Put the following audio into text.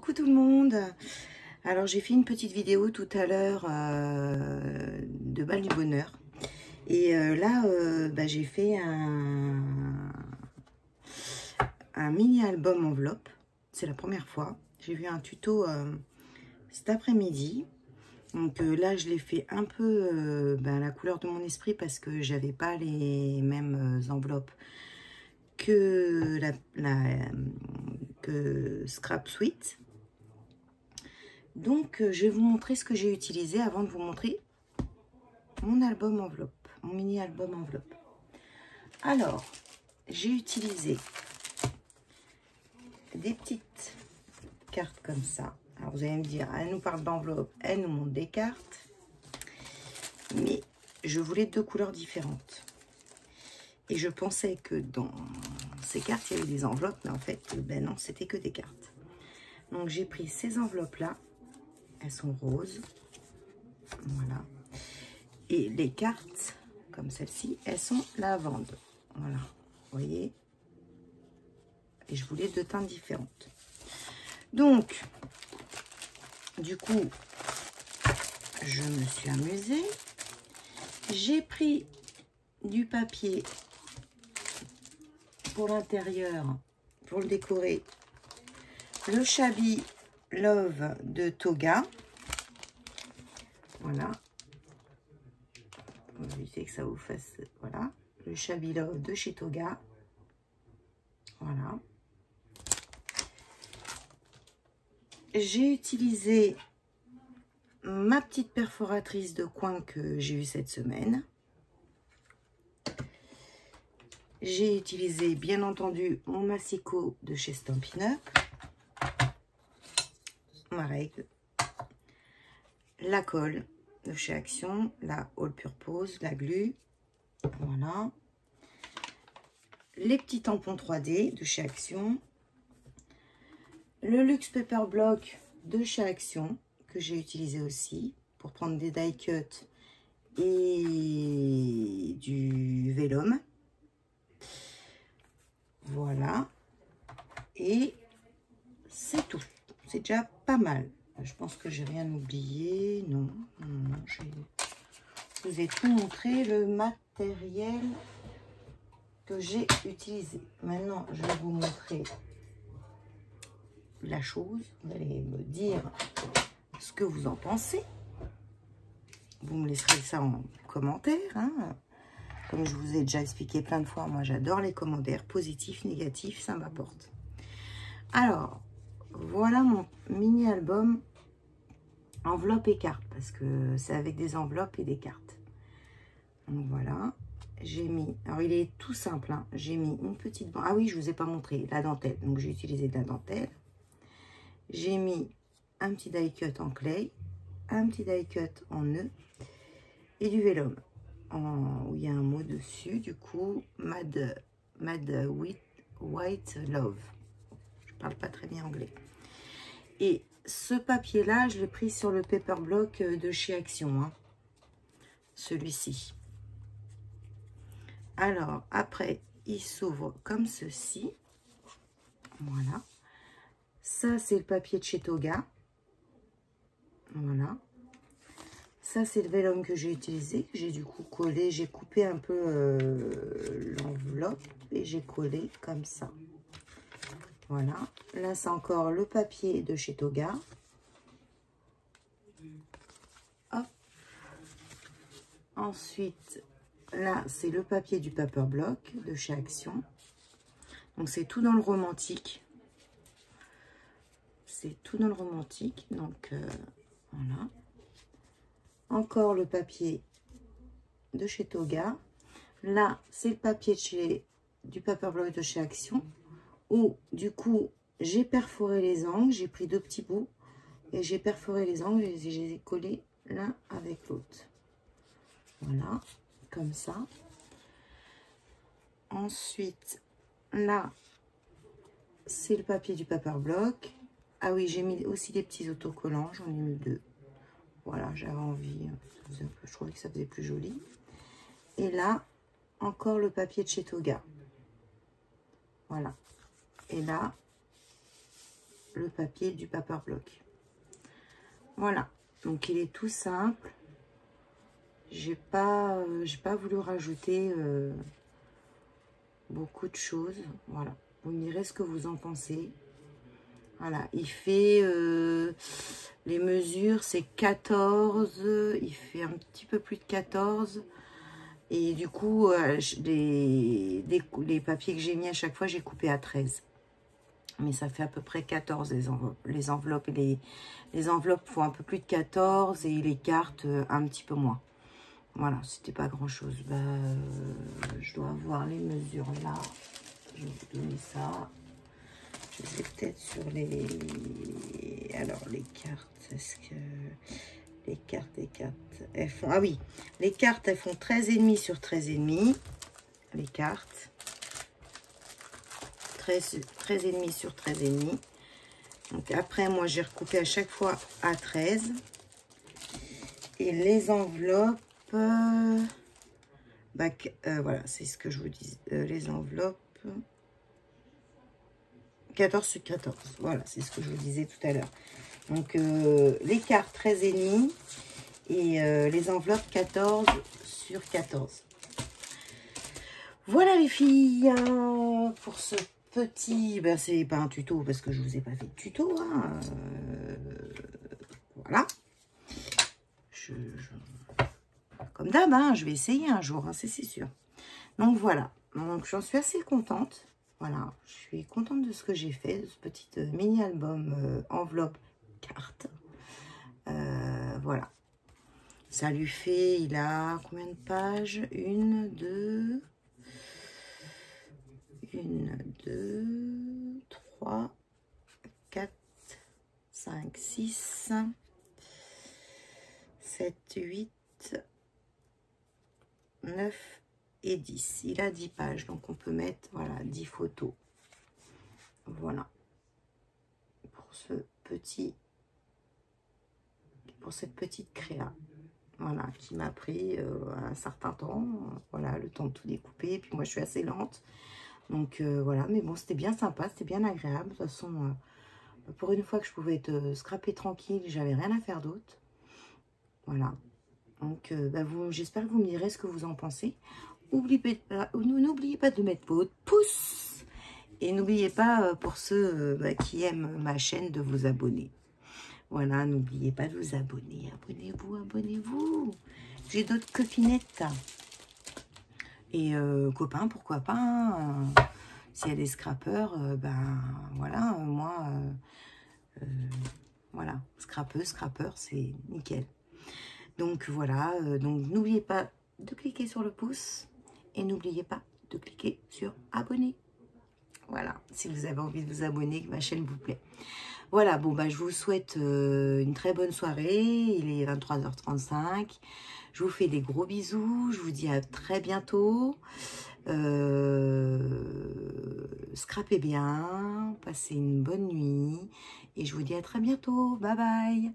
Coucou tout le monde. Alors j'ai fait une petite vidéo tout à l'heure de Bal du Bonheur. Et là j'ai fait un mini album enveloppe. C'est la première fois. J'ai vu un tuto cet après-midi. Donc là je l'ai fait un peu à la couleur de mon esprit parce que j'avais pas les mêmes enveloppes que que Scrap Suite. Donc, je vais vous montrer ce que j'ai utilisé avant de vous montrer mon album enveloppe, mon mini album enveloppe. Alors, j'ai utilisé des petites cartes comme ça. Alors, vous allez me dire, elle nous parle d'enveloppe, elle nous montre des cartes. Mais je voulais deux couleurs différentes. Et je pensais que dans ces cartes, il y avait des enveloppes. Mais en fait, ben non, c'était que des cartes. Donc, j'ai pris ces enveloppes-là. Elles sont roses. Voilà. Et les cartes, comme celle-ci, elles sont lavande. Voilà. Vous voyez? Et je voulais deux teintes différentes. Donc, du coup, je me suis amusée. J'ai pris du papier pour l'intérieur, pour le décorer. Le Shabby Love de Toga. Voilà. On va éviter que ça vous fasse... Voilà. Le Shabby Love de chez Toga. Voilà. J'ai utilisé ma petite perforatrice de coin que j'ai eue cette semaine. J'ai utilisé, bien entendu, mon massicot de chez Stampin' Up. Ma règle. La colle de chez Action. La All Purpose, la glu. Voilà. Les petits tampons 3D de chez Action. Le Luxe Paper Block de chez Action, que j'ai utilisé aussi pour prendre des die cuts et du vélum. Voilà. Et c'est tout. C'est déjà pas mal. Je pense que j'ai rien oublié. Non, non, je vous ai tout montré, le matériel que j'ai utilisé. Maintenant, je vais vous montrer la chose. Vous allez me dire ce que vous en pensez. Vous me laisserez ça en commentaire. Hein. Comme je vous ai déjà expliqué plein de fois, moi j'adore les commentaires positifs, négatifs, ça m'apporte. Alors, voilà mon mini album enveloppe et cartes, parce que c'est avec des enveloppes et des cartes. Donc voilà, j'ai mis, alors il est tout simple, hein, j'ai mis une petite bande. Ah oui, je vous ai pas montré la dentelle, donc j'ai utilisé de la dentelle. J'ai mis un petit die cut en clay, un petit die cut en nœud et du vélum où il y a un mot dessus, du coup Mad White Love. Je parle pas très bien anglais. Et ce papier là, je l'ai pris sur le paper block de chez Action, hein. Celui-ci. Alors après, il s'ouvre comme ceci. Voilà. Ça, c'est le papier de chez Toga. Voilà. Ça, c'est le vélum que j'ai utilisé, que j'ai du coup collé. J'ai coupé un peu l'enveloppe et j'ai collé comme ça. Voilà. Là, c'est encore le papier de chez Toga. Hop. Ensuite, là, c'est le papier du paper block de chez Action. Donc, c'est tout dans le romantique. C'est tout dans le romantique. Donc, voilà. Encore le papier de chez Toga. Là, c'est le papier de chez, du paper block de chez Action. Où, du coup, j'ai perforé les angles. J'ai pris deux petits bouts. Et j'ai perforé les angles et je les ai collés l'un avec l'autre. Voilà, comme ça. Ensuite, là, c'est le papier du paper block. Ah oui, j'ai mis aussi des petits autocollants. J'en ai mis deux. Voilà, j'avais envie. Je trouvais que ça faisait plus joli. Et là, encore le papier de chez Toga. Voilà. Et là, le papier du paper block. Voilà, donc il est tout simple. J'ai pas voulu rajouter beaucoup de choses. Voilà, vous me direz ce que vous en pensez. Voilà, il fait les mesures, c'est 14, il fait un petit peu plus de 14. Et du coup, les papiers que j'ai mis à chaque fois, j'ai coupé à 13. Mais ça fait à peu près 14 les enveloppes. Et les enveloppes font un peu plus de 14 et les cartes un petit peu moins. Voilà, c'était pas grand chose. Bah, je dois avoir les mesures là. Je vais vous donner ça. Je sais peut-être sur les... Alors, les cartes, est-ce que... Les cartes, elles font... Ah oui, les cartes, elles font 13,5 sur 13,5. Les cartes. 13,5 sur 13,5. Donc après, moi, j'ai recoupé à chaque fois à 13. Et les enveloppes... voilà, c'est ce que je vous dis. Les enveloppes... 14 sur 14. Voilà, c'est ce que je vous disais tout à l'heure. Donc, les cartes 13,5 et les enveloppes 14 sur 14. Voilà les filles, pour ce petit... Ben, c'est pas un tuto parce que je vous ai pas fait de tuto. Hein, voilà. Comme d'hab, hein, je vais essayer un jour, hein, c'est sûr. Donc, voilà. Donc, j'en suis assez contente. Voilà, je suis contente de ce que j'ai fait, de ce petit mini-album enveloppe carte. Voilà. Ça lui fait, il a combien de pages? 1, 2, 3, 4, 5, 6, 7, 8, 9 et 10. Il a 10 pages, donc on peut mettre, voilà, 10 photos. Voilà. Pour cette petite créa. Voilà, qui m'a pris un certain temps. Voilà, le temps de tout découper. Et puis moi, je suis assez lente. Donc, voilà. Mais bon, c'était bien sympa. C'était bien agréable. De toute façon, pour une fois que je pouvais être scraper tranquille, j'avais rien à faire d'autre. Voilà. Donc, j'espère que vous me direz ce que vous en pensez. N'oubliez pas de mettre votre pouce. Et n'oubliez pas, pour ceux qui aiment ma chaîne, de vous abonner. Voilà, n'oubliez pas de vous abonner. Abonnez-vous, abonnez-vous. J'ai d'autres copinettes. Et copains, pourquoi pas. Hein, s'il y a des scrappers, voilà, moi, voilà, scrapper, c'est nickel. Donc voilà, donc n'oubliez pas de cliquer sur le pouce. Et n'oubliez pas de cliquer sur abonner. Voilà, si vous avez envie de vous abonner, que ma chaîne vous plaît. Voilà, bon, je vous souhaite une très bonne soirée. Il est 23h35. Je vous fais des gros bisous. Je vous dis à très bientôt. Scrapez bien. Passez une bonne nuit. Et je vous dis à très bientôt. Bye bye.